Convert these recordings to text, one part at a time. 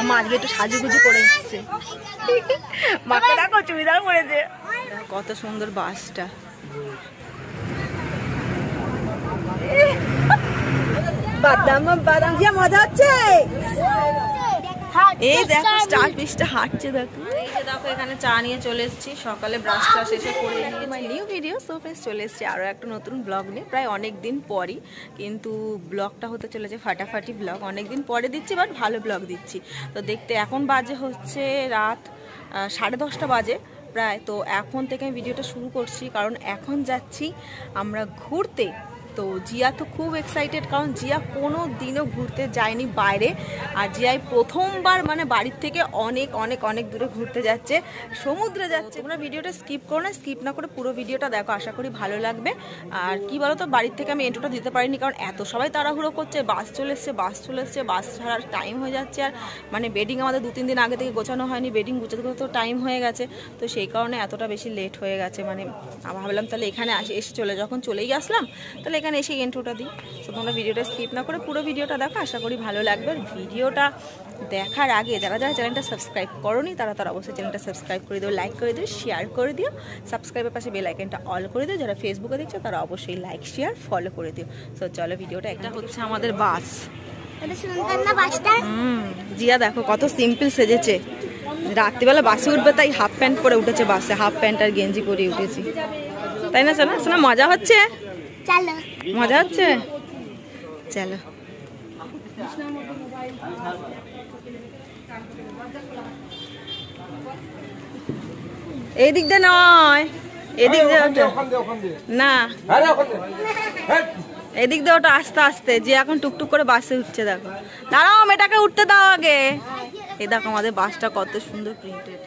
আমা আজকে একটু সাজুগুজু করে এসছে। মাকে দেখো চুড়িদার পরেছে। কত সুন্দর বাসটা। বাদাম বাদাম দিয়ে মজা হচ্ছে। এই দেখো স্টার ফিশটা হাঁটছে দেখো। এই যে দেখো এখানে চা নিয়ে চলে এসেছি, সকালে ব্রাশটা শেষে করে my new video so friends চলে এসেছি আরও একটা নতুন ব্লগ নিয়ে। প্রায় অনেক দিন পরই, কিন্তু ব্লগটা হতে চলেছে ফাটাফাটি ব্লগ। অনেক দিন পরে দিচ্ছি বাট ভালো ব্লগ দিচ্ছি। তো দেখতে এখন বাজে হচ্ছে রাত 10:30 বাজে প্রায়। তো এখন থেকে আমি ভিডিওটা শুরু করছি, কারণ এখন যাচ্ছি আমরা ঘুরতে। তো জিয়া তো খুব এক্সাইটেড, কারণ জিয়া কোনো দিনও ঘুরতে যায়নি বাইরে, আর জিয়াই প্রথমবার মানে বাড়ির থেকে অনেক অনেক অনেক দূরে ঘুরতে যাচ্ছে, সমুদ্রে যাচ্ছে। তোমরা ভিডিওটা স্কিপ করো না, স্কিপ না করে পুরো ভিডিওটা দেখো, আশা করি ভালো লাগবে। আর কি বলো তো, বাড়ির থেকে আমি এন্ট্রোটা দিতে পারিনি, কারণ এত সবাই তাড়াহুড়ো করছে, বাস চলে এসছে, বাস ছাড়ার টাইম হয়ে যাচ্ছে। আর মানে বেডিং আমাদের 2-3 দিন আগে থেকে গোছানো হয়নি, বেডিং গুছাতে তো টাইম হয়ে গেছে। তো সেই কারণে এতটা বেশি লেট হয়ে গেছে। মানে ভাবলাম তাহলে এখানে এসে যখন চলেই আসলাম, তাহলে এখানে এসে ইন্ট্রোটা দিই। তো তোমরা ভিডিওটা স্কিপ না করে পুরো ভিডিওটা দেখো, আশা করি ভালো লাগবে। ভিডিওটা দেখার আগে যারা যারা চ্যানেলটা সাবস্ক্রাইব করোনি তারা অবশ্যই চ্যানেলটা সাবস্ক্রাইব করে দিও, লাইক করে দিও, শেয়ার করে দিও। সাবস্ক্রাইবের পাশে বেল আইকনটা অল করে দিও। যারা ফেসবুকে দেখছো তারা অবশ্যই লাইক শেয়ার ফলো করে দিও। তো চলো ভিডিওটা, একটা হচ্ছে আমাদের বাস। জিয়া দেখো কত সিম্পল সেজেছে, রাত্রিবেলা বাসে উঠবে তাই হাফ প্যান্ট পরে উঠেছে বাসে, হাফ প্যান্ট আর গেঞ্জি পরে উঠেছি, তাই না? শোনা শোনা মজা হচ্ছে, মজা হচ্ছে, চলো। এই দিক দিয়ে নয়, এদিক দিয়ে না, এদিক দিয়ে ওটা আস্তে আস্তে। যে এখন টুকটুক করে বাসে উঠছে, দেখো। দাঁড়াও, মেয়েটাকে উঠতে দাও আগে। এই দেখো আমাদের বাসটা কত সুন্দর প্রিন্টেড।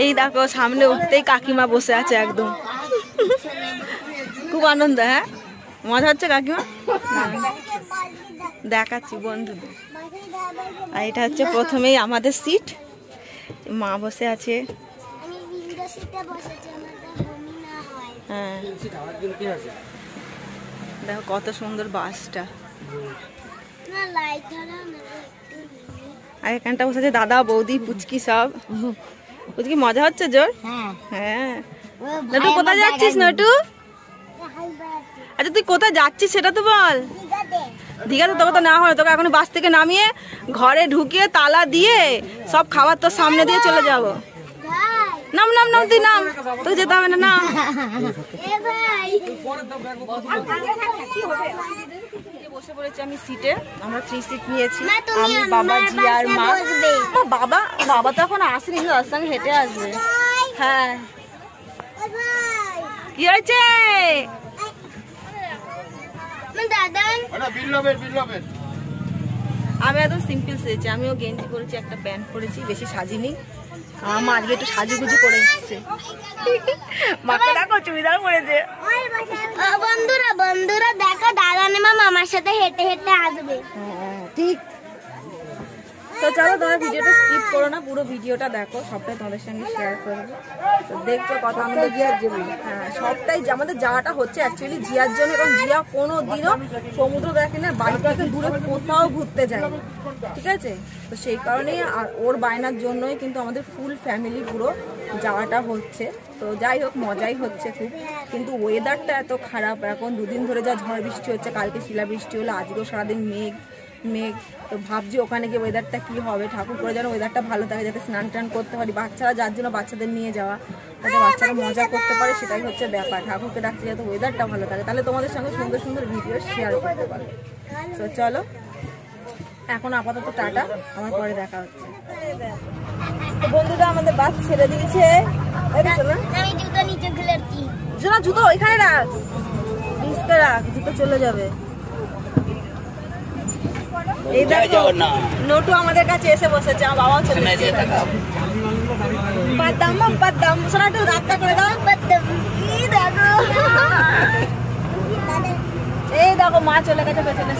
এই দেখো সামনে উঠতেই কাকিমা বসে আছে একদম, খুব আনন্দ। হ্যাঁ, মজা হচ্ছে কাকিমা, দেখাচ্ছি বন্ধুদের। আর এটা হচ্ছে প্রথমেই আমাদের সিট, মা বসে আছে। হ্যাঁ দেখো কত সুন্দর বাসটা। আর এখানটা বসে আছে দাদা বৌদি পুচকি সব। পুচকি মজা হচ্ছে জোর? হ্যাঁ। নটু কোথায় যাচ্ছিস নটু? আচ্ছা তুই কোথায় যাচ্ছিস সেটা তো বল। দীঘাতে তোকে তো না হয়, তোকে এখন বাস থেকে নামিয়ে ঘরে ঢুকিয়ে তালা দিয়ে সব খাবার তোর সামনে দিয়ে চলে যাবো। নাম নাম নাম, তুই নাম, তুই যেতে হবে না, নাম। বসে পড়েছি আমি সিটে, আমরা 3 সিট নিয়েছি, আমি বাবা জি আর মা। বাবা তো এখন আসেনি, ওর সঙ্গে হেঁটে আসবে। হ্যাঁ কি হয়েছে? আমি একদম সিম্পল সেজেছি, আমিও গেঞ্জি পরেছি, একটা প্যান্ট পরেছি, বেশি সাজিনি। আমা আজকে একটু সাজুগুজু করে এসছে, মাকে দেখো চুড়িদার পরেছে। বন্ধুরা দেখো, দাদা নেমা মামার সাথে হেঁটে হেঁটে আসবে। ঠিক। তো চলো তোমরা ভিডিওটা স্কিপ করো না, পুরো ভিডিওটা দেখো, সবটাই তোমাদের সঙ্গে শেয়ার করবো। তো দেখছো কথা আমাদের জিয়ার জন্য, হ্যাঁ সবটাই আমাদের যাওয়াটা হচ্ছে অ্যাকচুয়ালি জিয়ার জন্য, এবং জিয়া কোনো দিনও সমুদ্র দেখে না, বাড়ি থেকে দূরে কোথাও ঘুরতে যায়, ঠিক আছে? তো সেই কারণেই আর ওর বায়নার জন্যই কিন্তু আমাদের ফুল ফ্যামিলি পুরো যাওয়াটা হচ্ছে। তো যাই হোক, মজাই হচ্ছে খুব, কিন্তু ওয়েদারটা এত খারাপ এখন, 2 দিন ধরে যা ঝড় বৃষ্টি হচ্ছে, কালকে শিলা বৃষ্টি হলো, আজকেও সারাদিন মেঘ। তো ভাবছি ওখানে গিয়ে ওয়েদারটা কি হবে, ঠাকুর করে যেন ওয়েদারটা ভালো থাকে, যাতে স্নান টান করতে পারি। বাচ্চারা যার জন্য বাচ্চাদের নিয়ে যাওয়া, যাতে বাচ্চারা মজা করতে পারে, সেটাই হচ্ছে ব্যাপার। ঠাকুরকে ডাকছি যাতে ওয়েদারটা ভালো থাকে, তাহলে তোমাদের সঙ্গে সুন্দর সুন্দর ভিডিও শেয়ার করতে পারবে। তো চলো এখন আপাতত টাটা, আমার পরে দেখা হচ্ছে। তো বন্ধুরা আমাদের বাস ছেড়ে দিয়েছে, জুতো ওইখানে রাখ, রাখ, জুতো চলে যাবে। এই দেখো নটু আমাদের কাছে এসে বসেছে, আমার বাবাও চলে এসেছে। বাদাম বাদাম শোনা, একটু রাতটা করে দাও। এই দেখো মা চলে গেছে পেছনে।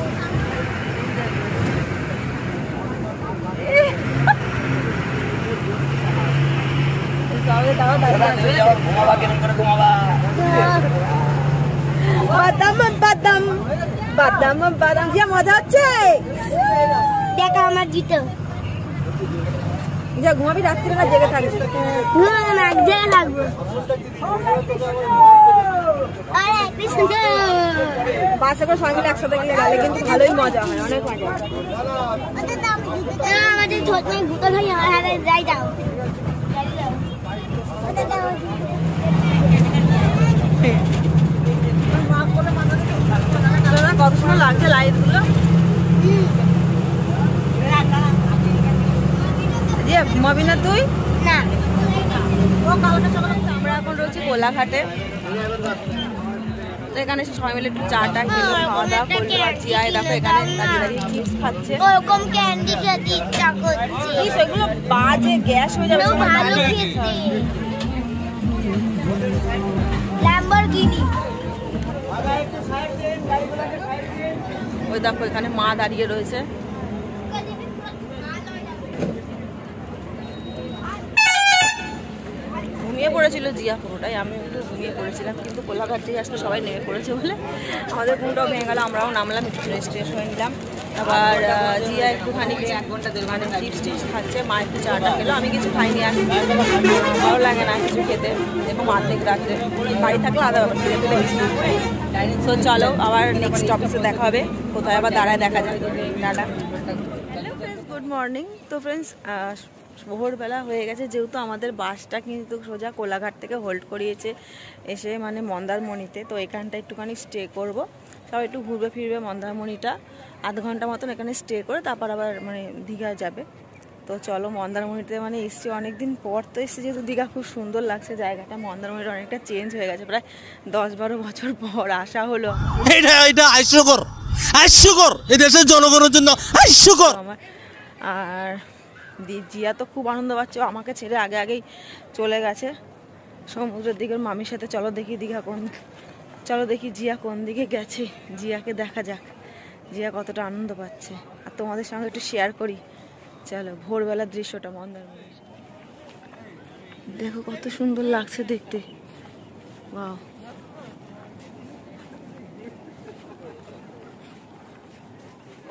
বাদাম বাদাম বাদাম বাদাম, মজা হচ্ছে। দেখা আমার জিতো যা ঘুমাবি রাত্রে না জেগে থাকবি? ঘুমাবো না, জেগে থাকবো। বাসে করে সবাই মিলে একসাথে গেলে কিন্তু ভালোই মজা হয়, অনেক মজা হয়। আমাদের ছোট ভূতল হয়ে আমার হাতে যাই দাও। কত সুন্দর লাগছে লাইট গুলো। ঘুমাবি না তুই? না, আমরা এখন রয়েছি কোলাঘাটে। এখানে সবাই মিলে একটু চাটা খেলো, খাওয়া দাওয়া করলো। আর জিয়ায় দেখো এখানে দাঁড়িয়ে দাঁড়িয়ে চিপস খাচ্ছে। ওরকম ক্যান্ডি খেতে ইচ্ছা করছে। সেগুলো বাজে, গ্যাস হয়ে যাবে। ভালো খেতে ল্যাম্বরগিনি। ওই দেখো এখানে মা দাঁড়িয়ে রয়েছে। ঘুমিয়ে পড়েছিল জিয়া পুরোটাই, আমি ঘুমিয়ে পড়েছিলাম, কিন্তু কোলাঘাট থেকে আসলে সবাই নেমে পড়েছে বলে আমাদের ঘুমটাও ভেঙে গেল। আমরাও নামলাম, একটু ফ্রেশ ট্রেশ হয়ে নিলাম। আবার জিয়া একটুখানি 1 ঘন্টা 1.5 ঘন্টা চিপস টিপস খাচ্ছে, মা একটু চাটা খেলো। আমি কিছু খাইনি, আর ভালো লাগে না কিছু খেতে, এবং অর্ধেক রাত্রে। বাড়ি থাকলে আলাদা ব্যাপার, খেতে পেলে তো চলো আবার নেক্সট অফিসে দেখা হবে, কোথায় আবার দাঁড়ায় দেখা যায়। Tata. Hello friends, good morning. তো ফ্রেন্ডস ভোরবেলা হয়ে গেছে, যেহেতু আমাদের বাসটা কিন্তু সোজা কোলাঘাট থেকে হোল্ড করিয়েছে এসে মানে মন্দারমণিতে। তো এখানটা একটুখানি স্টে করব, সব একটু ঘুরবে ফিরবে মন্দারমণিটা, আধ ঘন্টা মতন এখানে স্টে করে তারপর আবার মানে দীঘায় যাবে। তো চলো মন্দারমণিতে মানে এসছি অনেকদিন পর, তো এসছি যেহেতু দীঘা খুব সুন্দর লাগছে জায়গাটা। মন্দারমণিটা অনেকটা চেঞ্জ হয়ে গেছে, প্রায় 10-12 বছর পর আসা হলো। এটা হাস্যকর, হাস্যকর, এই দেশের জনগণের জন্য হাস্যকর আমার। আর জিয়া তো খুব আনন্দ পাচ্ছে, আমাকে ছেড়ে আগে আগেই চলে গেছে সমুদ্রের দিকে মামির সাথে। চলো দেখি দীঘা চলো দেখি জিয়া কোন দিকে গেছে, জিয়াকে দেখা যাক জিয়া কতটা আনন্দ পাচ্ছে, আর তোমাদের সঙ্গে একটু শেয়ার করি। চলো ভোরবেলার দৃশ্যটা মন্দারমণির, দেখো কত সুন্দর লাগছে দেখতে। ওয়াও,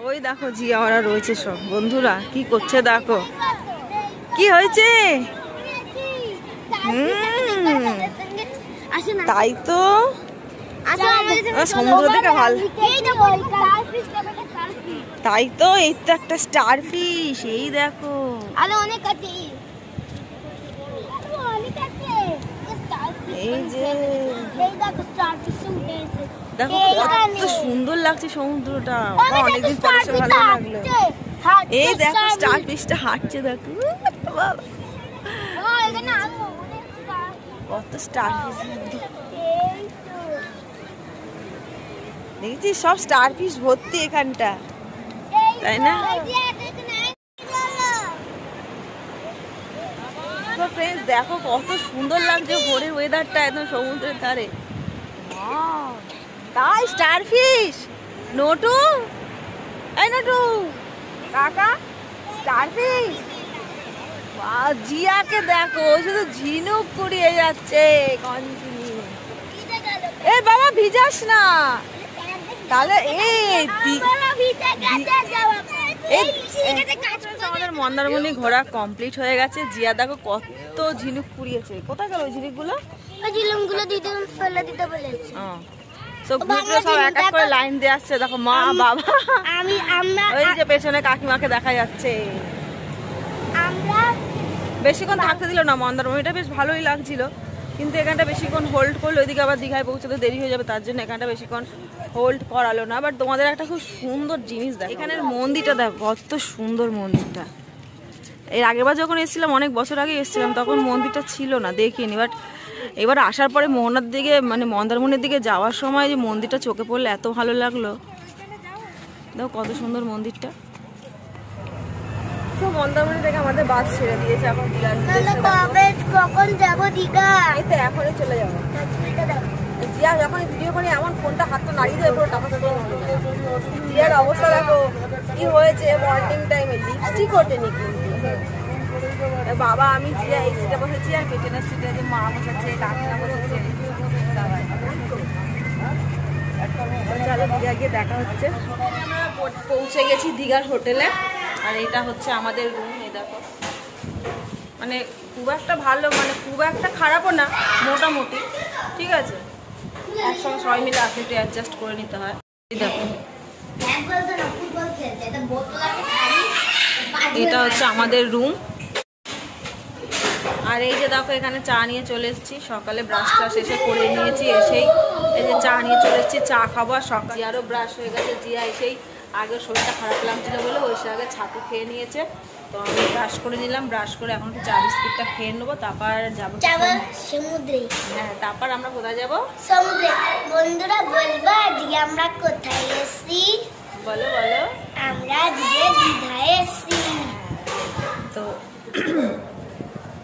ওই দেখো জিয়া ওরা রয়েছে সব বন্ধুরা, কি করছে দেখো। কি হয়েছে? তাই তো সমুদ্র থেকে ভালো, তাই তো। এই তো একটা স্টার ফিশ, এই দেখো। এই যে দেখো কত সুন্দর লাগছে সমুদ্রটা, অনেকদিন পরে ভালো লাগলো। এই দেখো স্টার ফিশটা হাঁটছে, দেখো কত স্টার ফিশ দেখেছিস, সব স্টার ফিশ ভর্তি এখানটা, তাই না? তো ফ্রেন্ডস দেখো কত সুন্দর লাগছে ভোরের ওয়েদারটা একদম সমুদ্রের ধারে। তাই স্টার ফিশ নটু, এই নটু কাকা, স্টার ফিশ। জিয়াকে দেখো শুধু ঝিনুক কুড়িয়ে যাচ্ছে কন্টিনিউ। এ বাবা ভিজাস না তাহলে। আমাদের মন্দারমণি ঘোরা কমপ্লিট হয়ে গেছে। জিয়া দেখো কত ঝিনুক কুড়িয়েছে। কোথায় গেল ওই ঝিনুকগুলো? সব এক এক করে লাইন দিয়ে আসছে, দেখো মা বাবা। ওই যে পেছনে কাকিমাকে দেখা যাচ্ছে। বেশিক্ষণ থাকতে দিল না মন্দারমণিটা, বেশ ভালোই লাগছিল, কিন্তু এখানটা বেশিক্ষণ হোল্ড করলো। ওইদিকে আবার দীঘায় পৌঁছতে দেরি হয়ে যাবে, তার জন্য এখানটা বেশিক্ষণ হোল্ড করালো না। বাট তোমাদের একটা খুব সুন্দর জিনিস দেখো, এখানের মন্দিরটা দেখো কত সুন্দর মন্দিরটা। এর আগেরবার যখন এসেছিলাম, অনেক বছর আগে এসেছিলাম, তখন মন্দিরটা ছিল না, দেখিনি। বাট এবার আসার পরে মোহনার দিকে মানে মন্দারমণির দিকে যাওয়ার সময় যে মন্দিরটা চোখে পড়লে এত ভালো লাগলো। দেখো কত সুন্দর মন্দিরটা। তো মন্দারমণি থেকে আমাদের বাস ছেড়ে দিয়েছে, এখন কখন যাবো দীঘা? এই তো এখনই চলে যাবো। জিয়া যখন ভিডিও করে এমন ফোনটা হাতটা নাড়িয়ে দেয় পুরো টাকা টাকা। জিয়ার অবস্থা দেখো কি হয়েছে, মর্নিং টাইমে লিপস্টিক ওঠেনি কিন্তু। বাবা আমি জিয়া এই সিটে বসেছি, আর পেছনের সিটে যে মা বসেছে, কাকিমা বসেছে। চলো দীঘা গিয়ে দেখা হচ্ছে। পৌঁছে গেছি দীঘার হোটেলে। আর এটা হচ্ছে আমাদের রুম। এই দেখো, মানে খুব একটা ভালো, মানে খুব একটা খারাপও না, মোটামুটি ঠিক আছে। একসঙ্গে সবাই মিলে আসলে একটু অ্যাডজাস্ট করে নিতে হয়। এই দেখো, এটা হচ্ছে আমাদের রুম। আর এই যে দেখো, এখানে চা নিয়ে চলে এসেছি। সকালে ব্রাশ ট্রাশ এসে করে নিয়েছি, এসেই এই যে চা নিয়ে চলে এসেছি, চা খাবো। আর সকালে জিয়ারও ব্রাশ হয়ে গেছে। জিয়া এসেই আগে শরীরটা খারাপ লাগছিল বলে ওই সে আগে ছাতু খেয়ে নিয়েছে। তো আমি ব্রাশ করে নিলাম, ব্রাশ করে এখন একটু চা বিস্কিটটা খেয়ে নেবো, তারপর যাবো সমুদ্রে। হ্যাঁ, তারপর আমরা কোথায় যাবো? সমুদ্রে। বন্ধুরা বলবো আজকে আমরা কোথায় এসেছি? বলো বলো। আমরা আজকে দীঘায় এসেছি। তো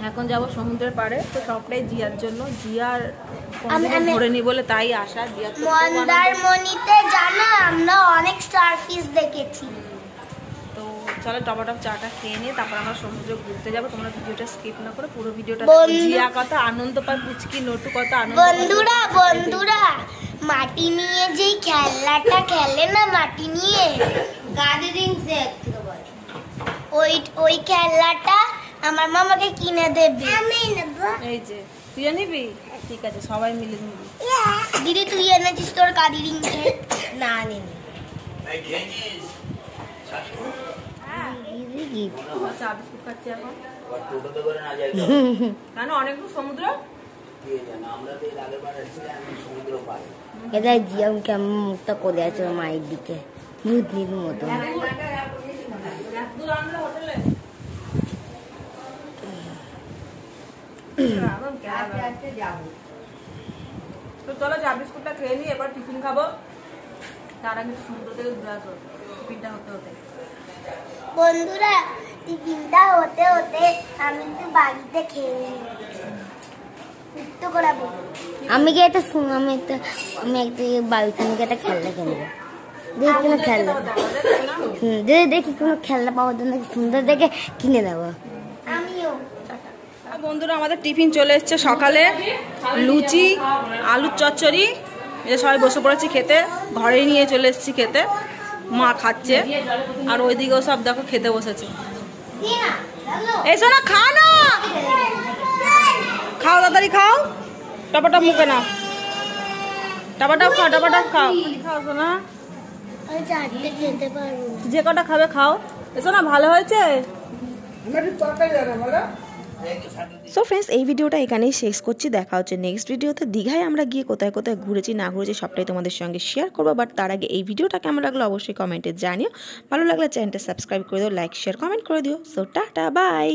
এখন যাব সমুদ্রের পাড়ে। তো সবটাই জিয়ার জন্য, জিয়ার ঘুরেনি বলে তাই আসা। জিয়া মন্দারমণিতে জানো আমরা অনেক স্টারফিশ দেখেছি। তো চলো টপাটপ চাটা খেয়ে নিয়ে তারপর আমরা সমুদ্রে ঘুরতে যাবো। তোমরা ভিডিওটা স্কিপ না করে পুরো ভিডিওটা জিয়া কত আনন্দ পায়, পুচকি নটু কত আনন্দ। বন্ধুরা মাটি নিয়ে যেই খেলাটা খেলে না, মাটি নিয়ে গার্ডেনিং সেট, ওই খেলাটা আমার মামাকে কিনে দেবে। আমি নেব। এই যে তুই নিবি? ঠিক আছে, সবাই মিলে নিবি। দিদি তুই এনেছিস তোর গার্ডেনিং সেট? না নিনি। চা বিস্কুট খাচ্ছি এখন। কেন অনেক দূর সমুদ্র? এটা জিয়াম কেমন মুখটা করে আছে মায়ের দিকে, ভূতনির মতো। তো চলো চা বিস্কুটটা খেয়ে নিই, এবার টিফিন খাবো। তার আগে সমুদ্র থেকে ঘুরে আসবো টিফিনটা হতে হতে। বন্ধুরা টিফিনটা হতে হতে আমি একটু বাড়িতে খেয়ে নিই। আমি কি একটা বাড়িতে একটা খেলনা কিনবো। দেখি কোনো খেলনা, দেখি কোনো খেলনা পাওয়ার জন্য সুন্দর দেখে কিনে দেবো। আমিও। বন্ধুরা আমাদের টিফিন চলে এসছে। সকালে লুচি, আলুর চচ্চড়ি, এটা সবাই বসে পড়েছি খেতে। ঘরেই নিয়ে চলে এসেছি খেতে, মা খাচ্ছে। আর ওইদিকেও সব দেখো খেতে বসেছে। এসো না, খাও না, খাও তাড়াতাড়ি খাও, টপাটপ মুখে নাও, টপাটপ খাও, টপাটপ খাও। খাও না, খেতে পারবো যে কটা খাবে খাও। এসো না, ভালো হয়েছে। সো ফ্রেন্ডস, এই ভিডিওটা এখানেই শেষ করছি। দেখা হচ্ছে নেক্সট ভিডিওতে। দীঘায় আমরা গিয়ে কোথায় কোথায় ঘুরেছি না ঘুরেছি সবটাই তোমাদের সঙ্গে শেয়ার করবো। বাট তার আগে এই ভিডিওটা কেমন লাগলো অবশ্যই কমেন্টে জানিও। ভালো লাগলে চ্যানেলটা সাবস্ক্রাইব করে দিও, লাইক শেয়ার কমেন্ট করে দিও। So tata, by.